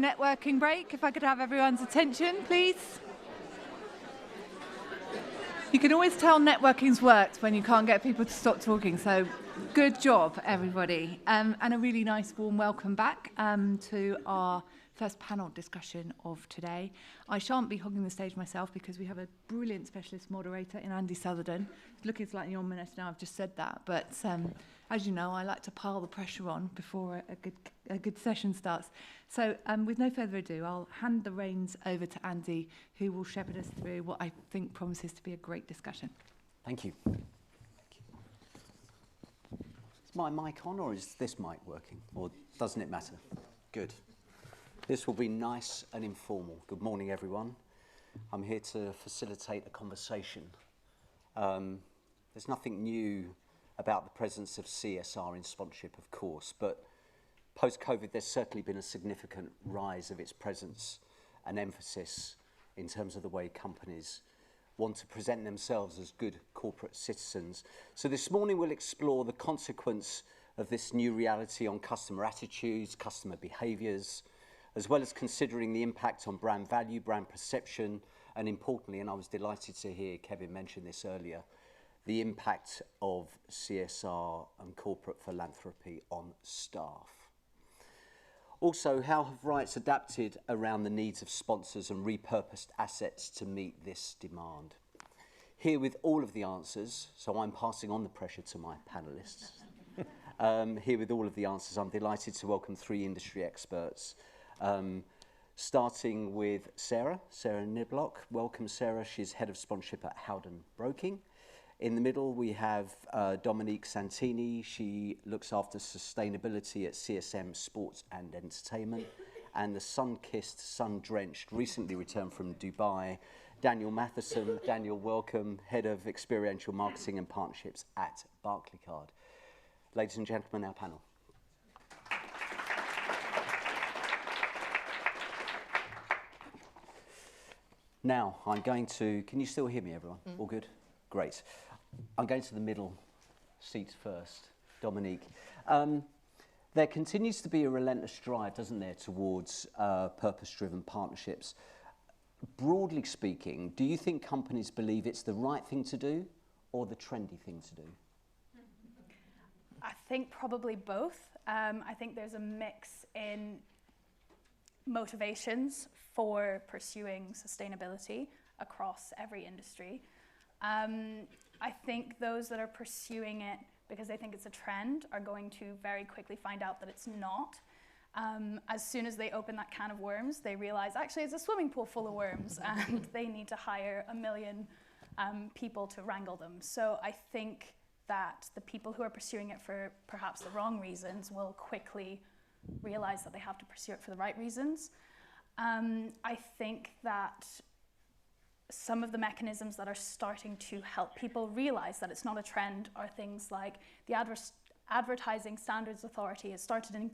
Networking break, if I could have everyone's attention, please. You can always tell networking's worked when you can't get people to stop talking, so good job, everybody. And a really nice warm welcome back to our first panel discussion of today. I shan't be hogging the stage myself because we have a brilliant specialist moderator in Andy Sutherden. It's looking slightly ominous now I've just said that, but as you know, I like to pile the pressure on before a good session starts. So with no further ado, I'll hand the reins over to Andy, who will shepherd us through what I think promises to be a great discussion. Thank you. Is my mic on, or is this mic working? Or doesn't it matter? Good. This will be nice and informal. Good morning, everyone. I'm here to facilitate a conversation. There's nothing new about the presence of CSR in sponsorship, of course, but post-COVID, there's certainly been a significant rise of its presence and emphasis in terms of the way companies want to present themselves as good corporate citizens. So this morning we'll explore the consequence of this new reality on customer attitudes, customer behaviours, as well as considering the impact on brand value, brand perception, and importantly, and I was delighted to hear Kevin mention this earlier, the impact of CSR and corporate philanthropy on staff. Also, how have rights adapted around the needs of sponsors and repurposed assets to meet this demand? Here with all of the answers, so I'm passing on the pressure to my panellists. Here with all of the answers, I'm delighted to welcome three industry experts. Starting with Sarah Niblock. Welcome, Sarah. She's head of sponsorship at Howden Broking. In the middle, we have Dominique Santini. She looks after sustainability at CSM Sports and Entertainment. And the sun-kissed, sun-drenched, recently returned from Dubai, Daniel Mathieson. Daniel, welcome, head of experiential marketing and partnerships at Barclaycard. Ladies and gentlemen, our panel. Now, I'm going to, can you still hear me, everyone? All good? Great. I'm going to the middle seat first. Dominique. There continues to be a relentless drive, doesn't there, towards purpose-driven partnerships. Broadly speaking, do you think companies believe it's the right thing to do or the trendy thing to do? I think probably both. I think there's a mix in motivations for pursuing sustainability across every industry. I think those that are pursuing it because they think it's a trend are going to very quickly find out that it's not. As soon as they open that can of worms, they realize actually it's a swimming pool full of worms and they need to hire 1 million people to wrangle them. So I think that the people who are pursuing it for perhaps the wrong reasons will quickly realize that they have to pursue it for the right reasons. I think that some of the mechanisms that are starting to help people realize that it's not a trend are things like the Advertising Standards Authority has started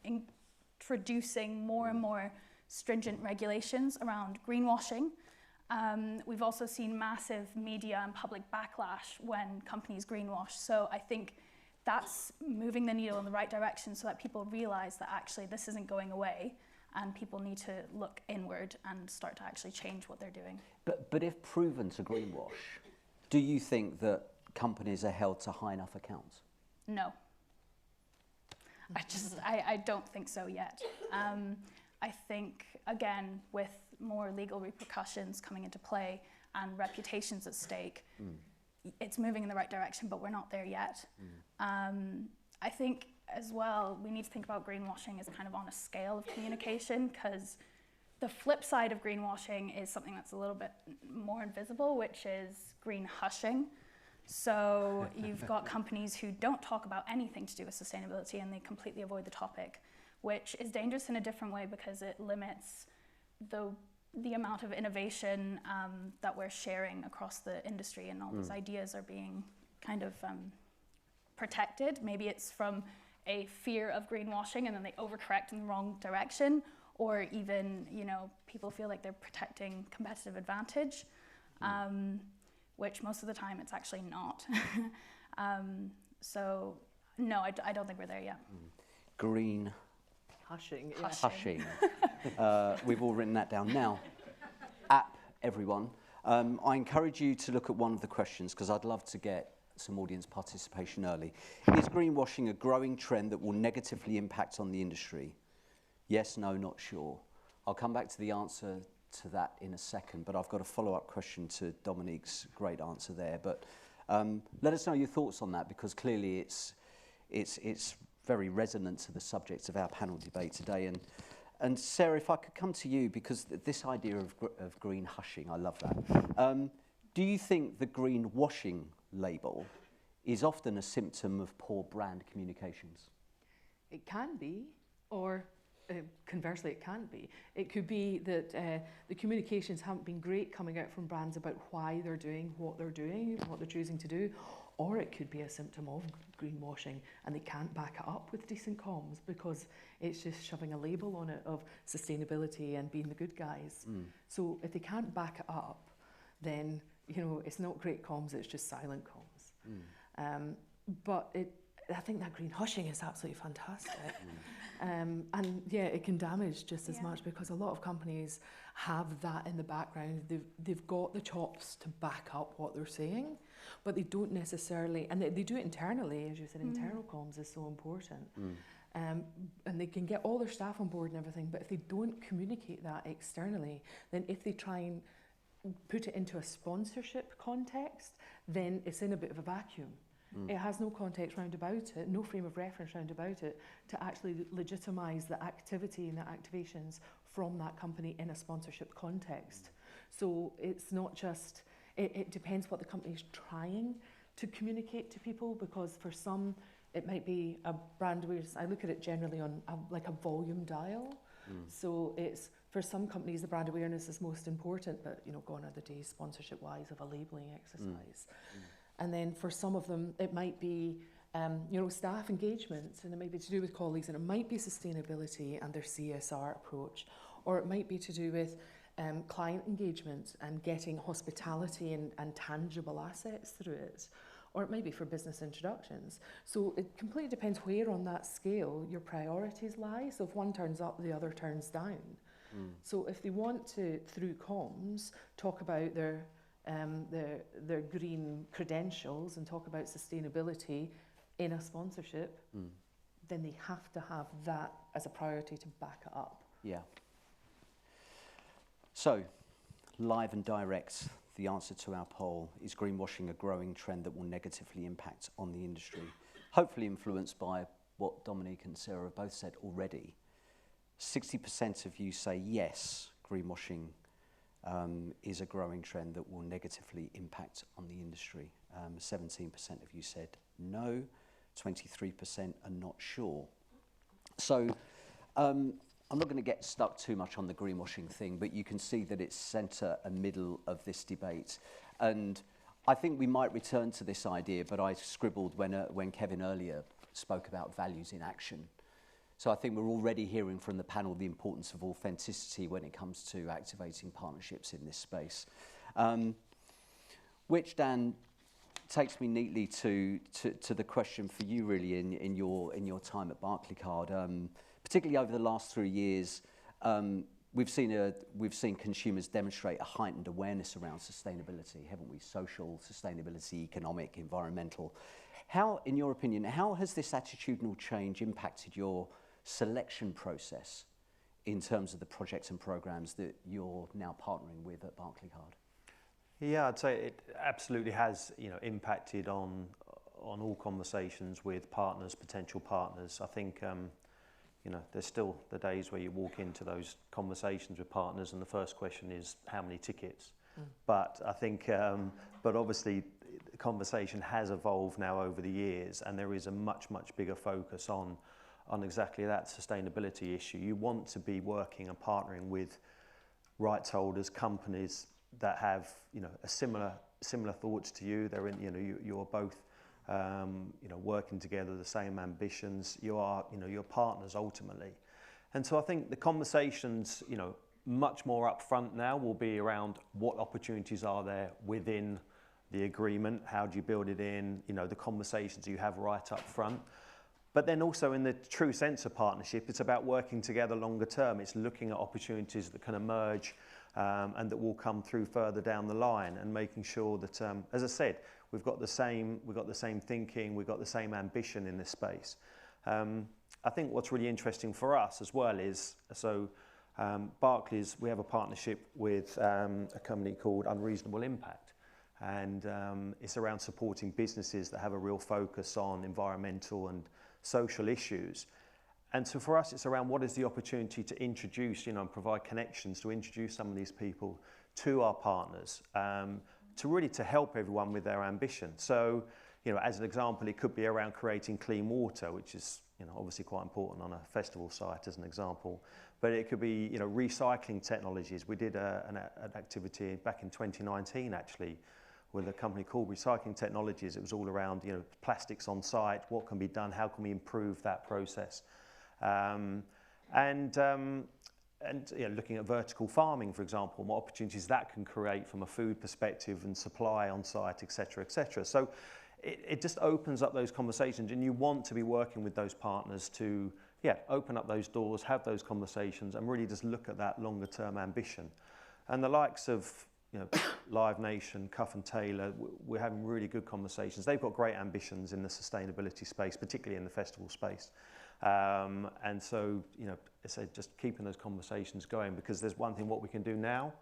introducing more and more stringent regulations around greenwashing. We've also seen massive media and public backlash when companies greenwash. So I think that's moving the needle in the right direction so that people realize that actually this isn't going away and people need to look inward and start to actually change what they're doing. But if proven to greenwash, do you think that companies are held to high enough accounts? No. I don't think so yet. I think, again, with more legal repercussions coming into play and reputations at stake, it's moving in the right direction, but we're not there yet. I think as well, we need to think about greenwashing as kind of on a scale of communication, because the flip side of greenwashing is something that's a little bit more invisible, which is green hushing. So you've got companies who don't talk about anything to do with sustainability and they completely avoid the topic, which is dangerous in a different way because it limits the amount of innovation that we're sharing across the industry, and all these ideas are being kind of protected. Maybe it's from a fear of greenwashing and then they overcorrect in the wrong direction, or even, you know, people feel like they're protecting competitive advantage, which most of the time it's actually not. So no, I don't think we're there yet. Green Hushing. Yeah. Hushing. We've all written that down. Now, everyone, I encourage you to look at one of the questions because I'd love to get some audience participation early. Is greenwashing a growing trend that will negatively impact on the industry? Yes, no, not sure. I'll come back to the answer to that in a second, but I've got a follow-up question to Dominique's great answer there. But let us know your thoughts on that because clearly it's very resonant to the subject of our panel debate today. And Sarah, if I could come to you, because this idea of green hushing, I love that. Do you think the green washing label is often a symptom of poor brand communications? It can be, or conversely, it can't be. It could be that the communications haven't been great coming out from brands about why they're doing, what they're choosing to do, or it could be a symptom of greenwashing and they can't back it up with decent comms because it's just shoving a label on it of sustainability and being the good guys. So if they can't back it up, then it's not great comms, it's just silent comms. But I think that green hushing is absolutely fantastic. And yeah, it can damage just as much because a lot of companies have that in the background. They've got the chops to back up what they're saying, but they don't necessarily, and they do it internally, as you said, internal comms is so important. And they can get all their staff on board and everything, but if they don't communicate that externally, then if they try and put it into a sponsorship context, then it's in a bit of a vacuum. It has no context round about it, no frame of reference round about it to actually legitimise the activity and the activations from that company in a sponsorship context. So it's not just, it depends what the company is trying to communicate to people, because for some it might be a brand awareness. I look at it generally on like a volume dial. So it's, for some companies the brand awareness is most important, but gone are the days sponsorship wise of a labelling exercise. And then for some of them, it might be, staff engagement, and it might be to do with colleagues, and it might be sustainability and their CSR approach, or it might be to do with client engagement and getting hospitality and tangible assets through it, or it might be for business introductions. So it completely depends where on that scale your priorities lie. So if one turns up, the other turns down. So if they want to, through comms, talk about their green credentials and talk about sustainability in a sponsorship, then they have to have that as a priority to back it up. Yeah. So, live and direct, the answer to our poll, is greenwashing a growing trend that will negatively impact on the industry? Hopefully influenced by what Dominique and Sarah have both said already. 60% of you say yes, greenwashing is a growing trend that will negatively impact on the industry. 17% of you said no, 23% are not sure. So I'm not going to get stuck too much on the greenwashing thing, but you can see that it's centre and middle of this debate. And I think we might return to this idea, but I scribbled when Kevin earlier spoke about values in action. So I think we're already hearing from the panel the importance of authenticity when it comes to activating partnerships in this space. Which, Dan, takes me neatly to the question for you really in your time at Barclaycard. Particularly over the last 3 years, we've seen consumers demonstrate a heightened awareness around sustainability, haven't we? Social sustainability, economic, environmental. How, in your opinion, how has this attitudinal change impacted your selection process in terms of the projects and programs that you're now partnering with at Barclaycard? Yeah, I'd say it absolutely has, impacted on all conversations with partners, potential partners. I think, there's still the days where you walk into those conversations with partners and the first question is how many tickets. But I think, but obviously the conversation has evolved now over the years, and there is a much bigger focus on exactly that sustainability issue. You want to be working and partnering with rights holders, companies that have, a similar thoughts to you. They're in, you're both, working together, the same ambitions. You are, you're partners ultimately. And so I think the conversations, much more upfront now will be around what opportunities are there within the agreement, how do you build it in, the conversations you have right up front. But then also in the true sense of partnership, it's about working together longer term. It's looking at opportunities that can emerge and that will come through further down the line, and making sure that, as I said, we've got the same thinking, we've got the same ambition in this space. I think what's really interesting for us as well is, Barclays, we have a partnership with a company called Unreasonable Impact, and it's around supporting businesses that have a real focus on environmental and social issues. And so for us, it's around what is the opportunity to introduce, and provide connections to introduce some of these people to our partners, to help everyone with their ambition. So, as an example, it could be around creating clean water, which is, obviously quite important on a festival site as an example. But it could be, recycling technologies. We did an activity back in 2019, actually, with a company called Recycling Technologies. It was all around, plastics on site, what can be done, how can we improve that process? Looking at vertical farming, for example, what opportunities that can create from a food perspective and supply on site, et cetera, et cetera. So it just opens up those conversations, and you want to be working with those partners to, open up those doors, have those conversations, and really just look at that longer term ambition. And the likes of, Live Nation, Cuff and Taylor, we're having really good conversations. They've got great ambitions in the sustainability space, particularly in the festival space. And so, it's just keeping those conversations going, because there's one thing what we can do now,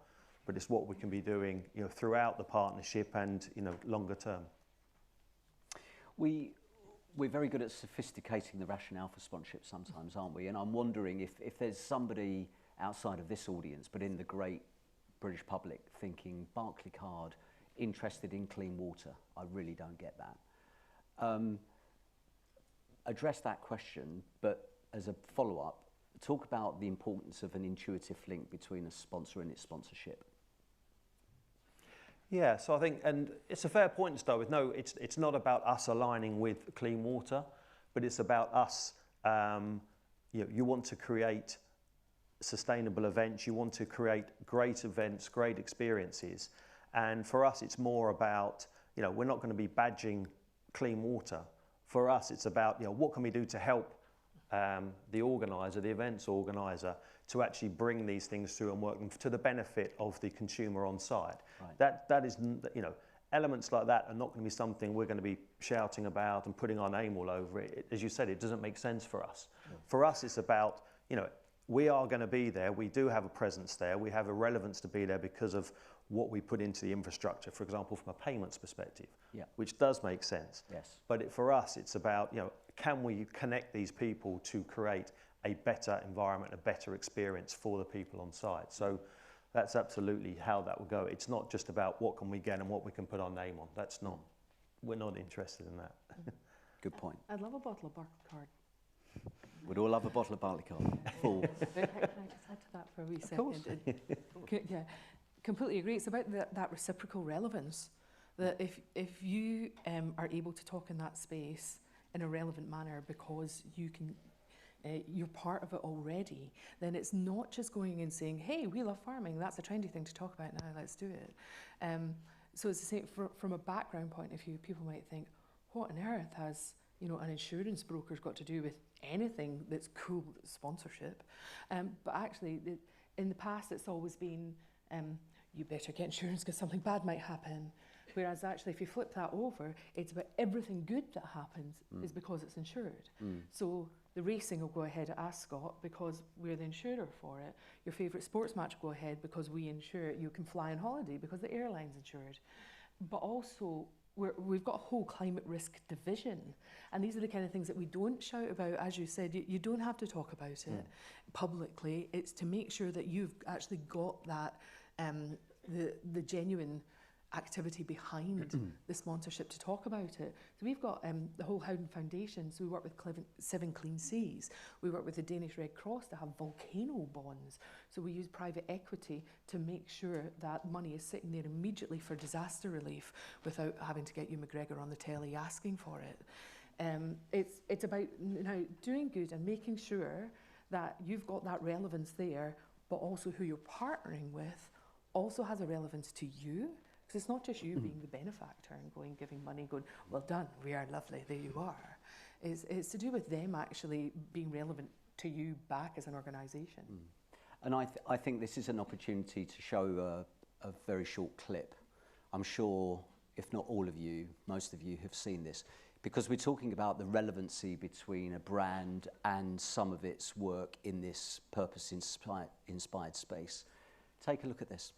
but it's what we can be doing, throughout the partnership and, longer term. We're very good at sophisticating the rationale for sponsorship sometimes, aren't we? And I'm wondering if there's somebody outside of this audience, but in the great British public, thinking Barclaycard, interested in clean water. I really don't get that. Address that question, but as a follow-up, talk about the importance of an intuitive link between a sponsor and its sponsorship. Yeah, so I think, and it's a fair point to start with. No, it's not about us aligning with clean water, but it's about us, you want to create sustainable events, you want to create great events, great experiences. And for us, it's more about, we're not going to be badging clean water. For us, it's about, what can we do to help the organiser, the events organiser, to actually bring these things through and work them to the benefit of the consumer on site. Right. That is, elements like that are not going to be something we're going to be shouting about and putting our name all over it. As you said, it doesn't make sense for us. Yeah. For us, it's about, we are going to be there. We do have a presence there. We have a relevance to be there because of what we put into the infrastructure, for example, from a payments perspective, which does make sense. Yes. But for us, it's about, can we connect these people to create a better environment, a better experience for the people on site? So that's absolutely how that will go. It's not just about what can we get and what we can put our name on. That's not, we're not interested in that. Good point. I'd love a bottle of Barclaycard. We'd all love a bottle of Barclaycard. Full. Can I just add to that for a wee second? Yeah, completely agree. It's about that reciprocal relevance. That if you are able to talk in that space in a relevant manner because you can, you're part of it already, then it's not just going and saying, hey, we love farming, that's a trendy thing to talk about now, let's do it. So it's the same from a background point of view. People might think, what on earth has an insurance broker's got to do with anything that's cool sponsorship? But actually, in the past, it's always been, you better get insurance because something bad might happen. Whereas actually, if you flip that over, it's about everything good that happens is because it's insured. So the racing will go ahead at Ascot because we're the insurer for it. Your favourite sports match will go ahead because we insure it. You can fly on holiday because the airline's insured. But also, we've got a whole climate risk division. And these are the kind of things that we don't shout about. As you said, you don't have to talk about it publicly. It's to make sure that you've actually got that, the genuine activity behind the sponsorship to talk about it. So we've got the whole Howden Foundation, so we work with 7 Clean Seas. We work with the Danish Red Cross to have volcano bonds. So we use private equity to make sure that money is sitting there immediately for disaster relief without having to get Hugh McGregor on the telly asking for it. It's about doing good and making sure that you've got that relevance there, but also who you're partnering with also has a relevance to you. Because it's not just you being the benefactor and giving money, going, well done, we are lovely, there you are. It's to do with them actually being relevant to you back as an organisation. And I think this is an opportunity to show a very short clip. I'm sure, if not all of you, most of you have seen this, because we're talking about the relevancy between a brand and some of its work in this purpose-inspired space. Take a look at this.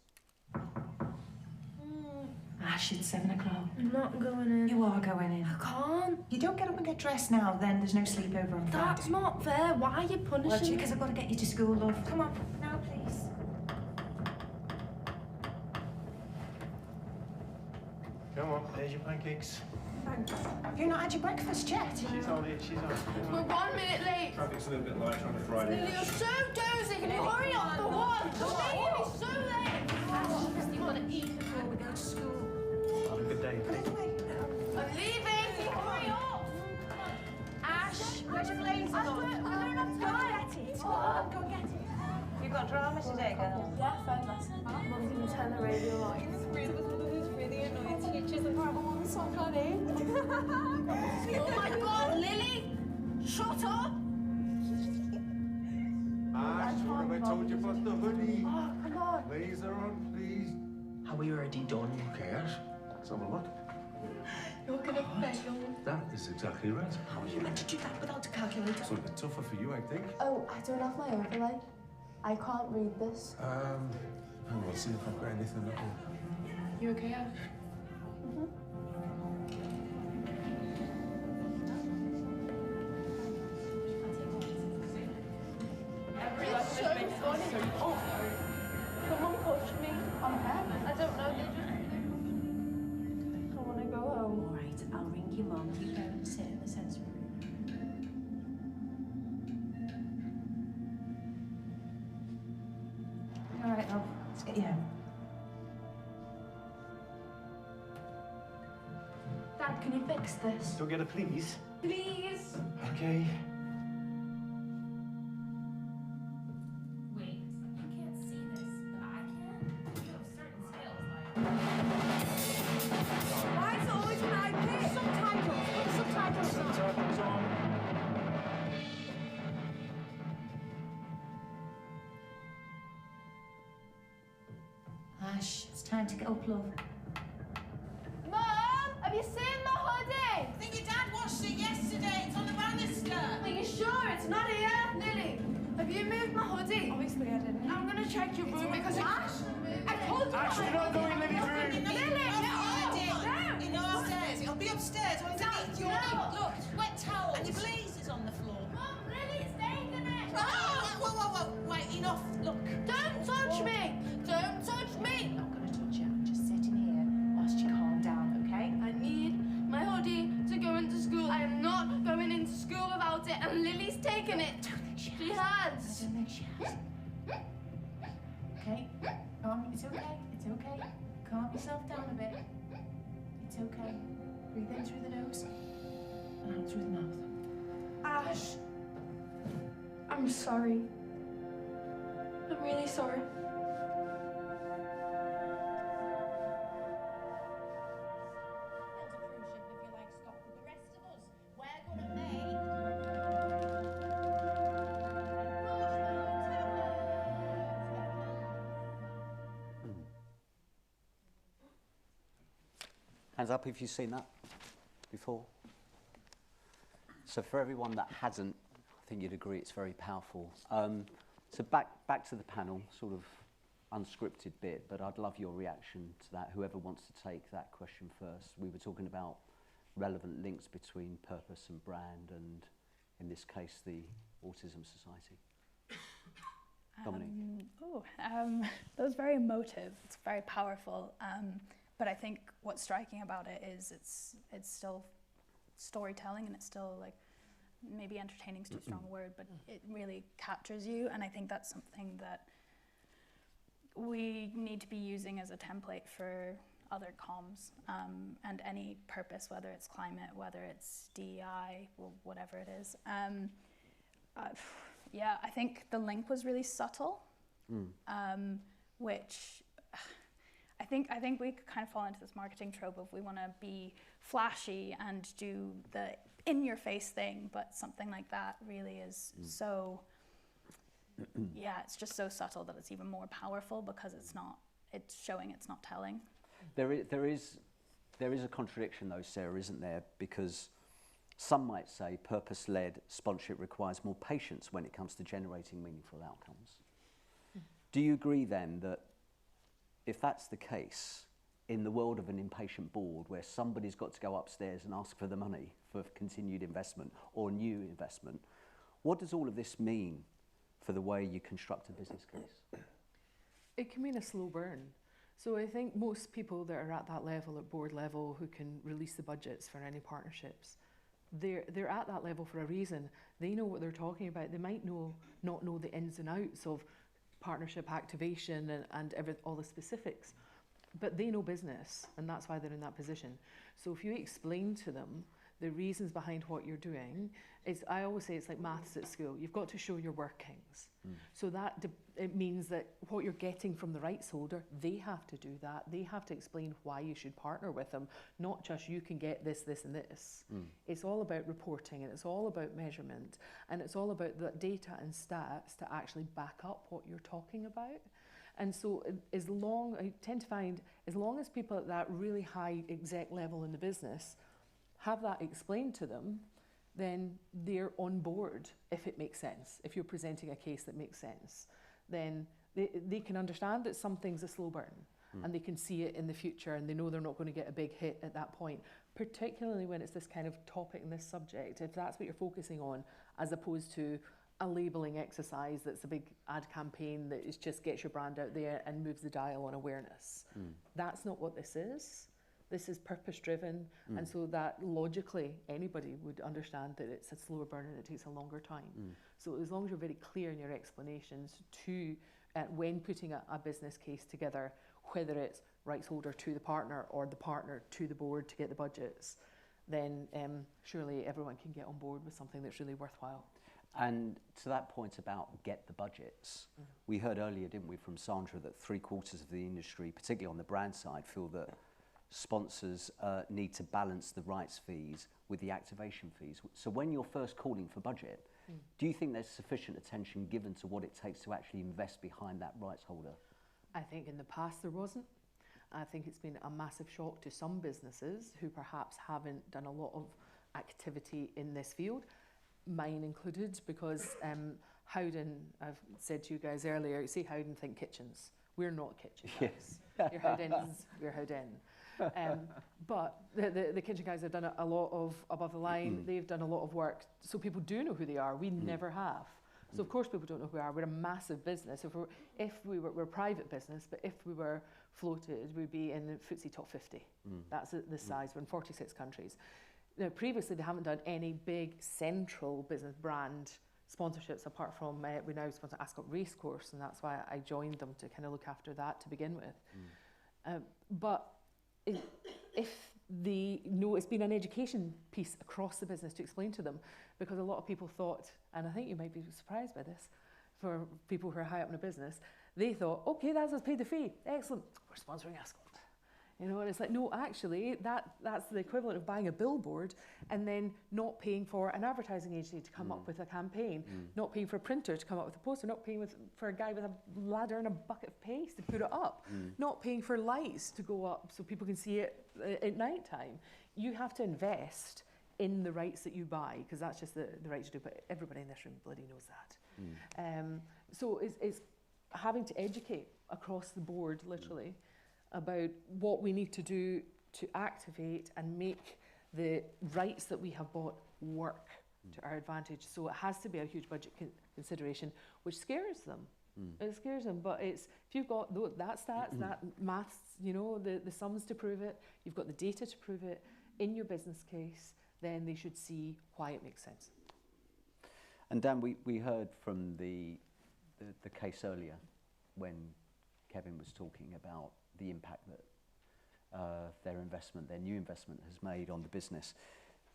Ash, it's 7 o'clock. I'm not going in. You are going in. I can't. You don't get up and get dressed now, then there's no sleepover on That's Friday. not fair. Why are you punishing Well, me? because I've got to get you to school, love. Come on, now, please. Come on, there's your pancakes. Thanks. Have you not had your breakfast yet? She's on it, she's on it. We're 1 minute late. Traffic's a little bit lighter on a Friday. Lily, you're so dozy. Can you hurry up for once? You're making me so late. You've got to eat before we go to school. Have a good day. By the way, I'm leaving. Hurry up. Ash, where's your blazer? I don't have time. Go and get it. Go and get it. You got drama today, girl? Yes, I'm listening. Mum's going to turn the radio on. These really annoying teachers and horrible ones, so I can't aim. Oh my God, Lily! Shut up! Ash, what have I told you about the hoodie? Oh, come on. Blazer on, please. Are we already done? Who cares? Let's have a look. You're going to fail. That is exactly right. How are you meant to do that without a calculator? It's a bit tougher for you, I think. Oh, I don't have my overlay. I can't read this. Hang on, see if I've got anything that will... You okay, Ash? It's so funny. Oh, someone pushed me on head. I don't know. I want to go home. All right, I'll ring your mum. You go and sit in the sensory room. All right, love. Let's get you home. Dad, can you fix this? Don't get a please. Please. Okay. Wait, you can't see this, but I can. You have certain skills, Why is it always when I pick? Subtitles. Put subtitles on. Subtitles on. Ash, it's time to get up, love. Mum, have you seen the hoodie? I think your dad washed it yesterday. It's on the banister. Are you sure it's not here? Lily, have you moved my hoodie? Obviously I didn't. I'm gonna check your room because Ash, I told you. Ash, do not go in Lily's room. Lily, You know, upstairs. It'll be upstairs. Underneath your look, wet towel. And your blaze on the floor. Mum, Lily's taken it. Oh, whoa. Wait, enough. Look. Don't touch me. Don't touch me. I'm not gonna touch you. I'm just sitting here whilst you calm down, okay? I need my hoodie to go into school. I am not going into school without it, and Lily's taken it. She has. I don't think she has. Okay? It's okay. It's okay. Calm yourself down a bit. It's okay. Breathe in through the nose and out through the mouth. Ash, I'm sorry. I'm really sorry. Hands up if you've seen that before. So for everyone that hasn't, I think you'd agree it's very powerful. So back to the panel, sort of unscripted bit, but I'd love your reaction to that, whoever wants to take that question first. We were talking about relevant links between purpose and brand, and in this case, the Autism Society. Dominique. That was very emotive. It's very powerful. But I think what's striking about it is it's still storytelling, and it's still like, maybe entertaining is too strong a word, but it really captures you. And I think that's something that we need to be using as a template for other comms, and any purpose, whether it's climate, whether it's DEI, or whatever it is. Yeah, I think the link was really subtle, which I think we could kind of fall into this marketing trope of we want to be flashy and do the in-your-face thing, but something like that really is so, yeah, it's just so subtle that it's even more powerful because it's showing, it's not telling. There is a contradiction though, Sarah, isn't there? Because some might say purpose-led sponsorship requires more patience when it comes to generating meaningful outcomes. Do you agree then that if that's the case, in the world of an impatient board where somebody's got to go upstairs and ask for the money for continued investment or new investment, what does all of this mean for the way you construct a business case? It can mean a slow burn. So I think most people that are at that level, at board level, who can release the budgets for any partnerships, they're at that level for a reason. They know what they're talking about. They might not know the ins and outs of partnership activation and all the specifics, but they know business, and that's why they're in that position. So if you explain to them the reasons behind what you're doing, I always say it's like maths at school. You've got to show your workings. So that it means that what you're getting from the rights holder, they have to do that. They have to explain why you should partner with them, not just you can get this, this, and this. It's all about reporting, and it's all about measurement, and it's all about the data and stats to actually back up what you're talking about. And so I tend to find, as long as people at that really high exec level in the business have that explained to them, then they're on board if it makes sense. If you're presenting a case that makes sense, then they can understand that something's a slow burn and they can see it in the future, and they know they're not going to get a big hit at that point, particularly when it's this kind of topic and this subject, if that's what you're focusing on, as opposed to a labelling exercise that's a big ad campaign that is just gets your brand out there and moves the dial on awareness. That's not what this is. This is purpose-driven, and so that logically anybody would understand that it's a slower burn and it takes a longer time. So as long as you're very clear in your explanations to when putting a business case together, whether it's rights holder to the partner or the partner to the board to get the budgets, then surely everyone can get on board with something that's really worthwhile. And to that point about get the budgets, we heard earlier, didn't we, from Sandra, that 3/4 of the industry, particularly on the brand side, feel that sponsors need to balance the rights fees with the activation fees. So when you're first calling for budget, do you think there's sufficient attention given to what it takes to actually invest behind that rights holder? I think in the past there wasn't. I think it's been a massive shock to some businesses who perhaps haven't done a lot of activity in this field, mine included, because Howden, I've said to you guys earlier, you see Howden, think kitchens. We're not kitchen guys. Yes. You're Howdens, we're Howden. But the kitchen guys have done a lot of above the line. They've done a lot of work, so people do know who they are. We never have. So of course people don't know who we are. We're a massive business. We're a private business, but if we were floated, we'd be in the FTSE top 50. That's the size. We're in 46 countries. Now, previously, they haven't done any big central business brand sponsorships apart from we now sponsor Ascot Racecourse, and that's why I joined them to kind of look after that to begin with. But it's been an education piece across the business to explain to them, because a lot of people thought, and I think you might be surprised by this, for people who are high up in a business, they thought, okay, that's us paid the fee, excellent, we're sponsoring Ascot. You know, and it's like, no, actually, that's the equivalent of buying a billboard and then not paying for an advertising agency to come up with a campaign, not paying for a printer to come up with a poster, not paying for a guy with a ladder and a bucket of paste to put it up, not paying for lights to go up so people can see it at night time. You have to invest in the rights that you buy, because that's just the right to do, but everybody in this room bloody knows that. So it's having to educate across the board, literally, about what we need to do to activate and make the rights that we have bought work to our advantage. So it has to be a huge budget consideration, which scares them. It scares them, but it's, if you've got that stats, that maths, you know, the sums to prove it, you've got the data to prove it in your business case, then they should see why it makes sense. And Dan, we heard from the case earlier when Kevin was talking about the impact that their new investment has made on the business.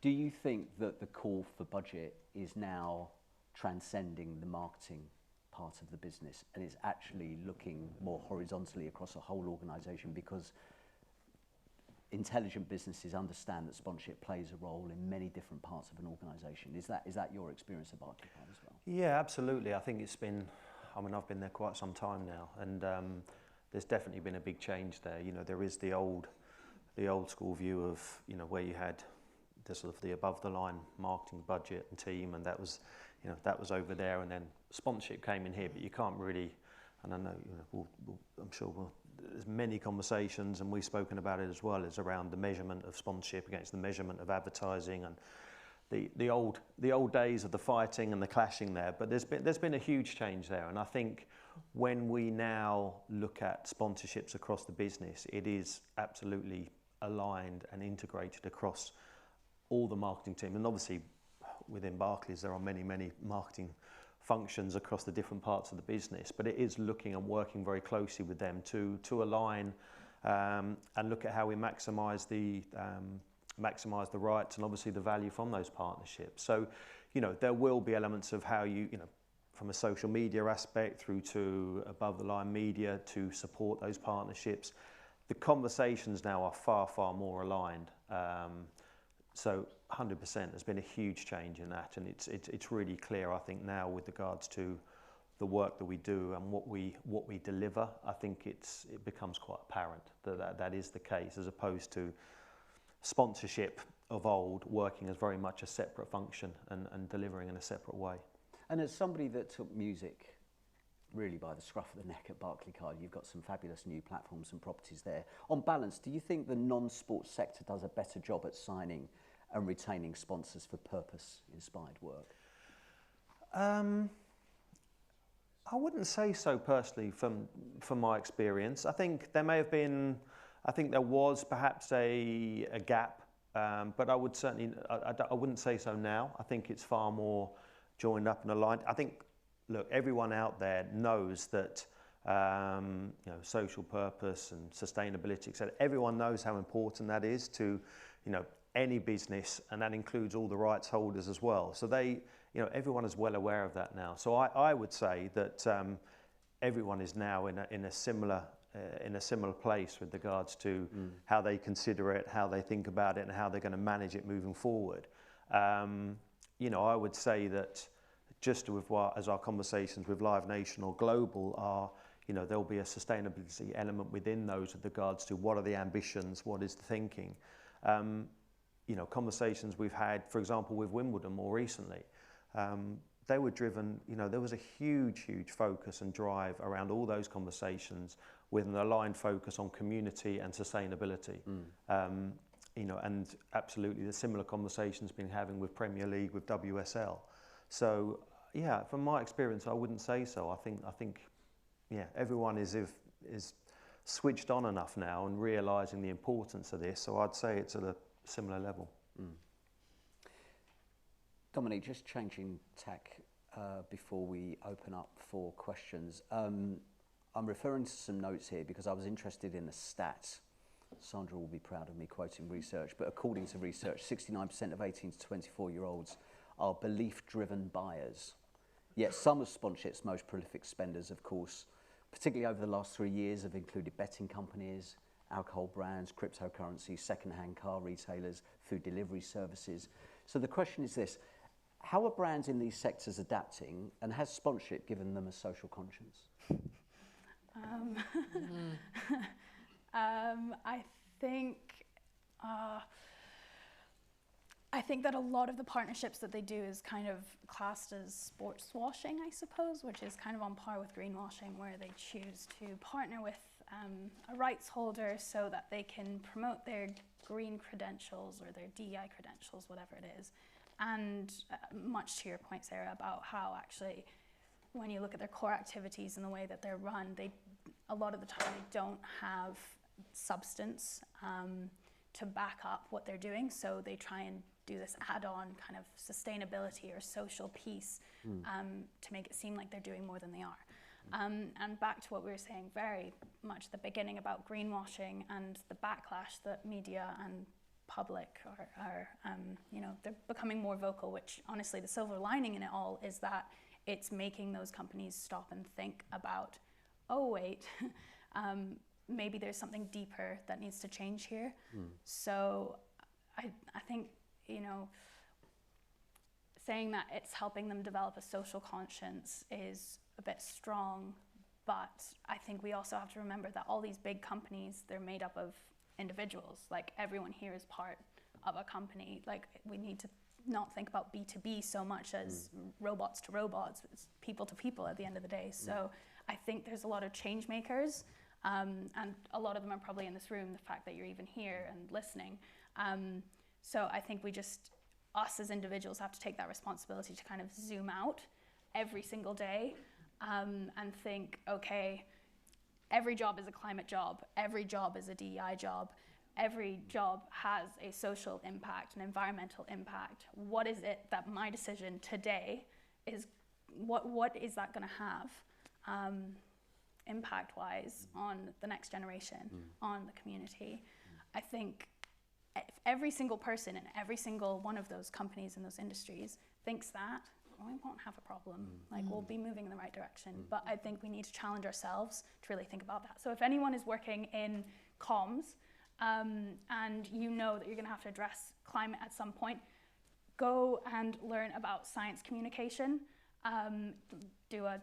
Do you think that the call for budget is now transcending the marketing part of the business and is actually looking more horizontally across a whole organisation? Because intelligent businesses understand that sponsorship plays a role in many different parts of an organisation. Is that your experience at Barclaycard as well? Yeah, absolutely. I think it's been, I mean, I've been there quite some time now, and there's definitely been a big change there. You know, there is the old school view of, you know, where you had the sort of the above the line marketing budget and team, and that was, you know, that was over there, and then sponsorship came in here, but you can't really, and I know, you know, I'm sure there's many conversations, and we've spoken about it as well, is around the measurement of sponsorship against the measurement of advertising, and the old days of the fighting and the clashing there. But there's been a huge change there, and I think when we now look at sponsorships across the business, it is absolutely aligned and integrated across all the marketing team. And obviously within Barclays there are many marketing functions across the different parts of the business, but it is looking and working very closely with them to align and look at how we maximise the rights and obviously the value from those partnerships. So, you know, there will be elements of how you know, from a social media aspect through to above the line media to support those partnerships. The conversations now are far more aligned. So 100%, there's been a huge change in that, and it's really clear, I think, now with regards to the work that we do and what we deliver. I think it becomes quite apparent that is the case, as opposed to sponsorship of old working as very much a separate function and delivering in a separate way. And as somebody that took music really by the scruff of the neck at Barclaycard, you've got some fabulous new platforms and properties there. On balance, do you think the non-sports sector does a better job at signing and retaining sponsors for purpose-inspired work? I wouldn't say so personally from my experience. I think there may have been, I think there was perhaps a gap, but I would certainly, I wouldn't say so now. I think it's far more joined up and aligned. I think, look, everyone out there knows that you know, social purpose and sustainability, etc. Everyone knows how important that is to, you know, any business, and that includes all the rights holders as well. So they, you know, everyone is well aware of that now. So I would say that everyone is now in a similar place with regards to how they consider it, how they think about it, and how they're going to manage it moving forward. You know, I would say that just with what, as our conversations with Live Nation or Global are, you know, there'll be a sustainability element within those with regards to what are the ambitions, what is the thinking. You know, conversations we've had, for example, with Wimbledon more recently, they were driven, you know, there was a huge focus and drive around all those conversations with an aligned focus on community and sustainability. You know, and absolutely the similar conversations been having with Premier League, with WSL. So yeah, from my experience, I wouldn't say so. I think yeah, everyone is switched on enough now and realising the importance of this. So I'd say it's at a similar level. Dominique, just changing tack before we open up for questions. I'm referring to some notes here because I was interested in a stat. Sandra will be proud of me quoting research, but according to research, 69% of 18 to 24-year-olds are belief-driven buyers. Yet some of sponsorship's most prolific spenders, of course, particularly over the last 3 years, have included betting companies, alcohol brands, cryptocurrency, second-hand car retailers, food delivery services. So the question is this: how are brands in these sectors adapting, and has sponsorship given them a social conscience? I think that a lot of the partnerships that they do is kind of classed as sports washing, I suppose, which is kind of on par with greenwashing, where they choose to partner with a rights holder so that they can promote their green credentials or their DEI credentials, whatever it is. And much to your point, Sarah, about how actually when you look at their core activities and the way that they're run, a lot of the time they don't have substance to back up what they're doing. So they try and do this add-on kind of sustainability or social piece to make it seem like they're doing more than they are. And back to what we were saying very much at the beginning about greenwashing and the backlash that media and public are you know, they're becoming more vocal, which honestly the silver lining in it all is that it's making those companies stop and think about, oh wait, maybe there's something deeper that needs to change here. So I think, you know, saying that it's helping them develop a social conscience is a bit strong, but I think we also have to remember that all these big companies, they're made up of individuals. Like, everyone here is part of a company. Like, we need to not think about B2B so much as robots to robots. It's people to people at the end of the day. So I think there's a lot of change makers, and a lot of them are probably in this room, the fact that you're even here and listening. So I think us as individuals have to take that responsibility to kind of zoom out every single day, and think, okay, every job is a climate job, every job is a DEI job, every job has a social impact, an environmental impact. What is it that my decision today is, what is that going to have impact-wise on the next generation, on the community? I think if every single person in every single one of those companies in those industries thinks that, we won't have a problem. Like, we'll be moving in the right direction. But I think we need to challenge ourselves to really think about that. So if anyone is working in comms, and you know that you're going to have to address climate at some point, go and learn about science communication, do a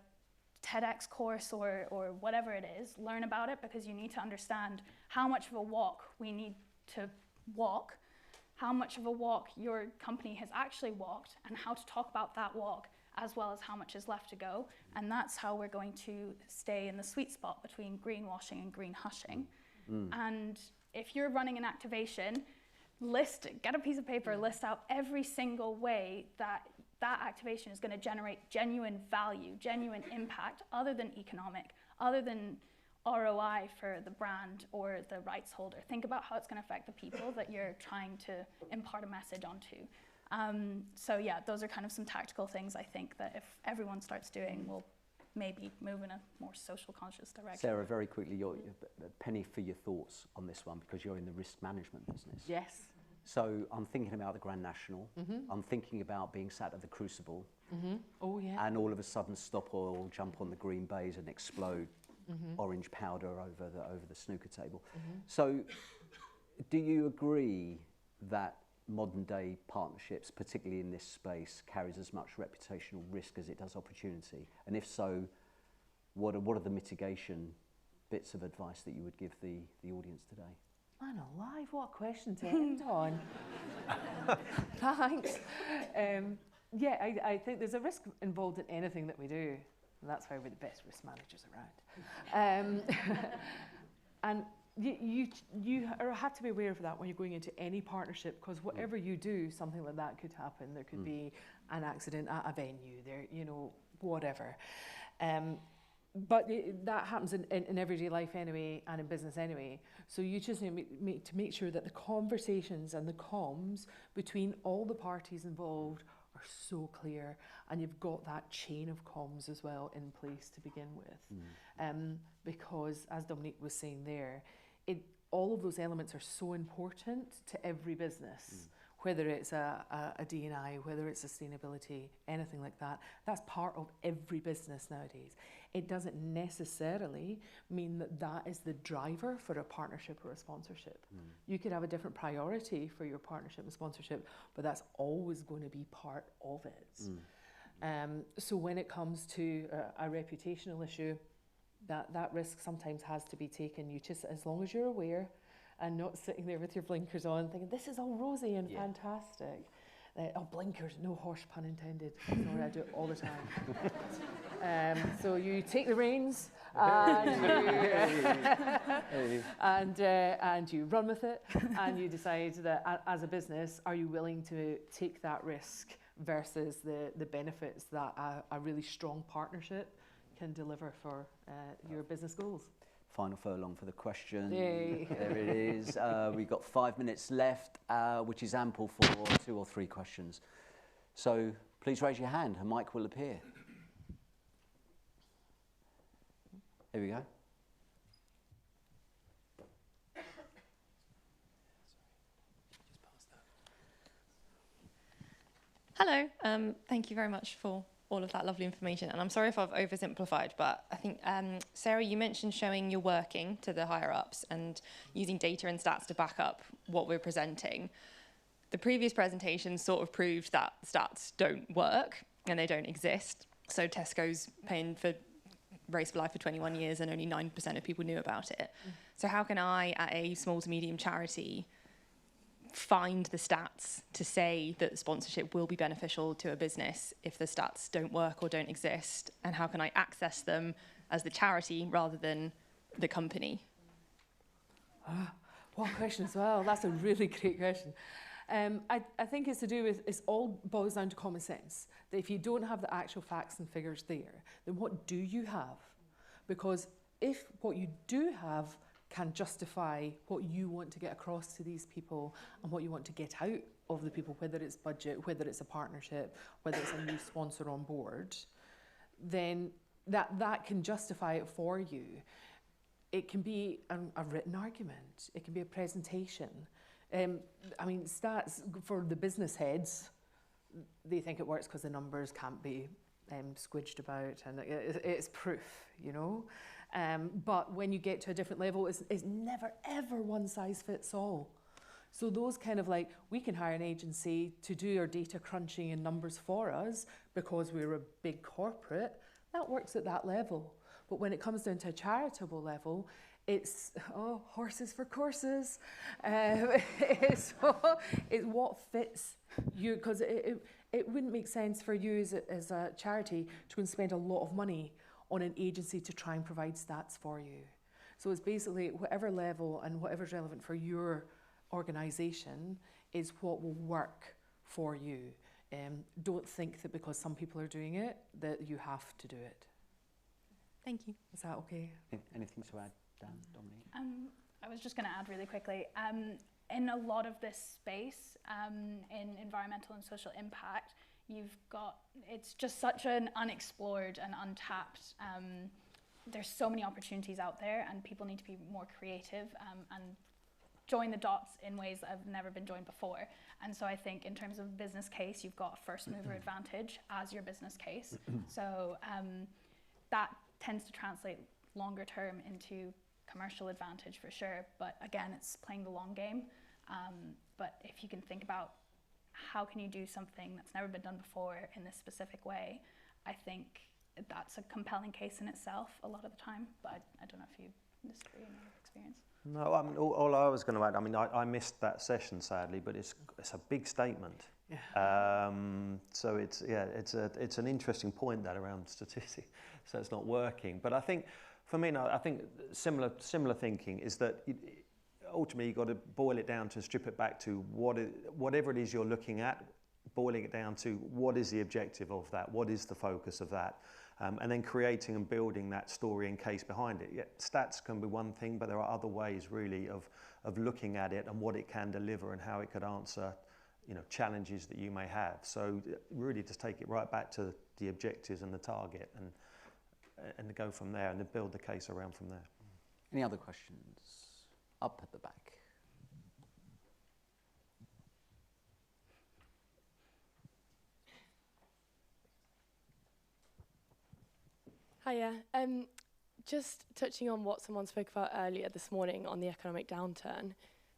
TEDx course or whatever it is, learn about it, because you need to understand how much of a walk we need to walk, how much of a walk your company has actually walked, and how to talk about that walk, as well as how much is left to go. And that's how we're going to stay in the sweet spot between greenwashing and green hushing. And if you're running an activation, get a piece of paper, list out every single way that activation is going to generate genuine value, genuine impact, other than economic, other than ROI for the brand or the rights holder. Think about how it's going to affect the people that you're trying to impart a message onto. So yeah, those are kind of some tactical things I think that if everyone starts doing, we'll maybe move in a more social conscious direction. Sarah, very quickly, your penny for your thoughts on this one, because you're in the risk management business. Yes. So I'm thinking about the Grand National. I'm thinking about being sat at the Crucible. Oh yeah. And all of a sudden Stop Oil jump on the green bays and explode orange powder over the snooker table. So do you agree that modern day partnerships, particularly in this space, carries as much reputational risk as it does opportunity? And if so, what are the mitigation bits of advice that you would give the audience today? I'm alive, what a question to end on. Thanks. Yeah, I think there's a risk involved in anything that we do, and that's why we're the best risk managers around. And you have to be aware of that when you're going into any partnership, because whatever you do, something like that could happen. There could be an accident at a venue, whatever. But that happens in everyday life anyway, and in business anyway. So you just need to make sure that the conversations and the comms between all the parties involved are so clear, and you've got that chain of comms as well in place to begin with. Because, as Dominique was saying there, all of those elements are so important to every business. Whether it's a D&I, whether it's sustainability, anything like that, that's part of every business nowadays. It doesn't necessarily mean that that is the driver for a partnership or a sponsorship. You could have a different priority for your partnership and sponsorship, but that's always going to be part of it. So when it comes to a reputational issue, that risk sometimes has to be taken. You just, as long as you're aware, and not sitting there with your blinkers on thinking, this is all rosy and fantastic. Blinkers, no harsh pun intended. Sorry, I do it all the time. So you take the reins and you run with it, and you decide that as a business, are you willing to take that risk versus the benefits that a really strong partnership can deliver for your business goals. Final furlong for the question. Yay. There it is. We've got 5 minutes left, which is ample for 2 or 3 questions. So please raise your hand. A mic will appear. Here we go. Hello. Thank you very much for all of that lovely information. And I'm sorry if I've oversimplified, but I think, Sarah, you mentioned showing you're working to the higher ups and using data and stats to back up what we're presenting. The previous presentation sort of proved that stats don't work and they don't exist. So Tesco's paying for Race for Life for 21 years and only 9% of people knew about it. So how can I, at a small to medium charity, find the stats to say that sponsorship will be beneficial to a business if the stats don't work or don't exist? And how can I access them as the charity rather than the company? One question as well. That's a really great question. I think it's to do with, it all boils down to common sense. That if you don't have the actual facts and figures there, then what do you have? Because if what you do have can justify what you want to get across to these people and what you want to get out of the people, whether it's budget, whether it's a partnership, whether it's a new sponsor on board, then that can justify it for you. It can be a written argument. It can be a presentation. I mean, stats for the business heads, they think it works because the numbers can't be squidged about, and it's proof, you know. But when you get to a different level, it's never ever one size fits all. So those kind of like, we can hire an agency to do our data crunching and numbers for us because we're a big corporate, that works at that level. But when it comes down to a charitable level, it's, horses for courses. It's what fits you, because it wouldn't make sense for you as a charity to go and spend a lot of money on an agency to try and provide stats for you. So it's basically whatever level and whatever's relevant for your organisation is what will work for you. Don't think that because some people are doing it, that you have to do it. Thank you. Is that okay? Anything to add, Dan, Dominique? I was just going to add really quickly, in a lot of this space, in environmental and social impact, it's just such an unexplored and untapped, there's so many opportunities out there, and people need to be more creative and join the dots in ways that have never been joined before. And so I think in terms of business case, you've got a first mover advantage as your business case. So that tends to translate longer term into commercial advantage for sure. But again, it's playing the long game. But if you can think about how can you do something that's never been done before in this specific way, I think that's a compelling case in itself a lot of the time. But I don't know if you disagree in your experience. No, I mean, all I was going to add, I mean, I missed that session sadly, but it's a big statement. Yeah. So it's an interesting point that around statistics, so it's not working. But I think, for me, I think similar thinking is that ultimately you've got to boil it down to strip it back to whatever it is you're looking at, boiling it down to what is the objective of that, what is the focus of that. And then creating and building that story and case behind it. Yeah, stats can be one thing, but there are other ways really of looking at it and what it can deliver and how it could answer, challenges that you may have. So really just take it right back to the objectives and the target and go from there and then build the case around from there. Any other questions? Up at the back. Hiya. Just touching on what someone spoke about earlier this morning on the economic downturn,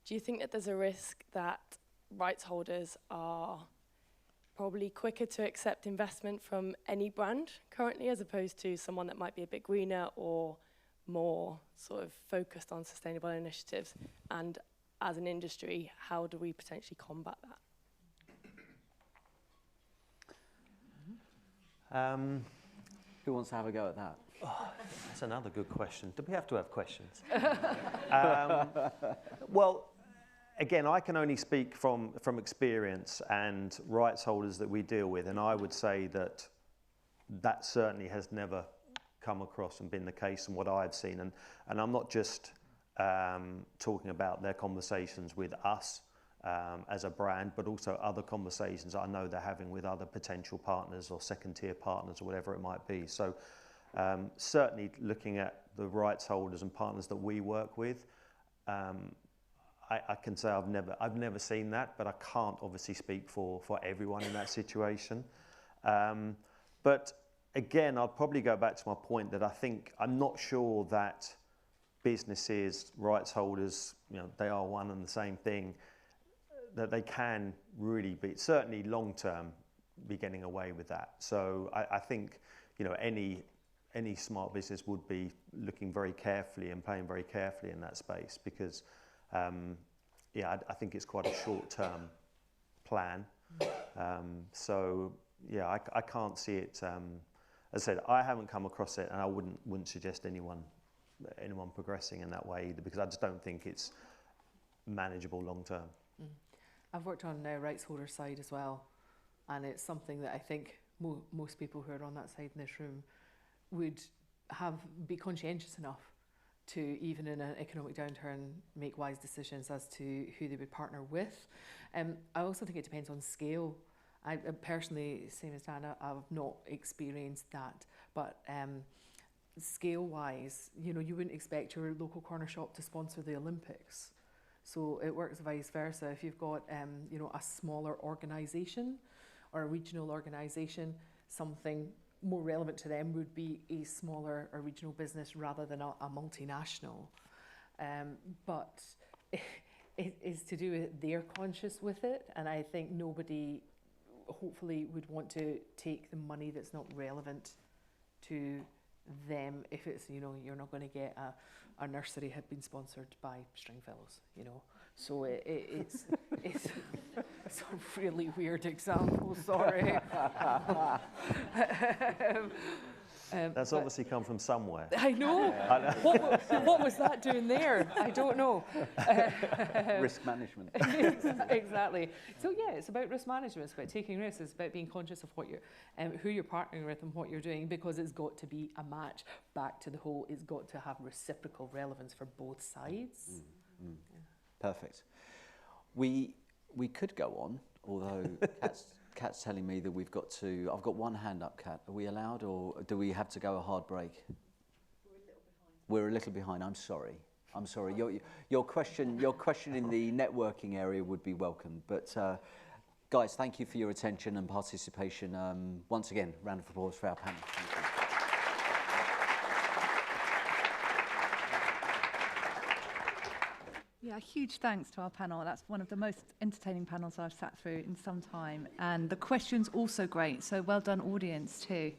do you think that there's a risk that rights holders are probably quicker to accept investment from any brand currently as opposed to someone that might be a bit greener or more sort of focused on sustainable initiatives? And as an industry, how do we potentially combat that? Who wants to have a go at that? Oh, that's another good question. Do we have to have questions? Well, again, I can only speak from experience and rights holders that we deal with, and I would say that certainly has never come across and been the case in what I've seen. And I'm not just talking about their conversations with us as a brand, but also other conversations I know they're having with other potential partners or second-tier partners or whatever it might be. So certainly looking at the rights holders and partners that we work with, I can say I've never seen that, but I can't obviously speak for everyone in that situation. But again, I'll probably go back to my point that I think I'm not sure that businesses, rights holders, they are one and the same thing, that they can really be, certainly long term, be getting away with that. So I think, any smart business would be looking very carefully and playing very carefully in that space because, I think it's quite a short-term plan. I can't see it. As I said, I haven't come across it, and I wouldn't suggest anyone progressing in that way either, because I just don't think it's manageable long term. I've worked on the rights holder side as well, and it's something that I think most people who are on that side in this room would be conscientious enough to, even in an economic downturn, make wise decisions as to who they would partner with. I also think it depends on scale. I personally, same as Dana, I've not experienced that, but scale-wise, you wouldn't expect your local corner shop to sponsor the Olympics. So it works vice versa. If you've got, a smaller organisation or a regional organisation, something more relevant to them would be a smaller or regional business rather than a multinational. But it is to do with they're conscious with it, and I think nobody hopefully would want to take the money that's not relevant to them if it's, you're not going to get a nursery had been sponsored by Stringfellows, So it's a really weird example, sorry. That's obviously come from somewhere. I know. What was that doing there? I don't know. Risk management. Exactly. So yeah, it's about risk management. It's about taking risks. It's about being conscious of what who you're partnering with and what you're doing, because it's got to be a match. Back to the whole, it's got to have reciprocal relevance for both sides. Yeah. Perfect. We could go on, although Kat's telling me that we've got to. I've got one hand up, Kat. Are we allowed, or do we have to go a hard break? We're a little behind. I'm sorry. Your question in the networking area would be welcome. But guys, thank you for your attention and participation. Once again, round of applause for our panel. Thank you. Yeah, huge thanks to our panel. That's one of the most entertaining panels I've sat through in some time. And the questions also great, so well done audience too.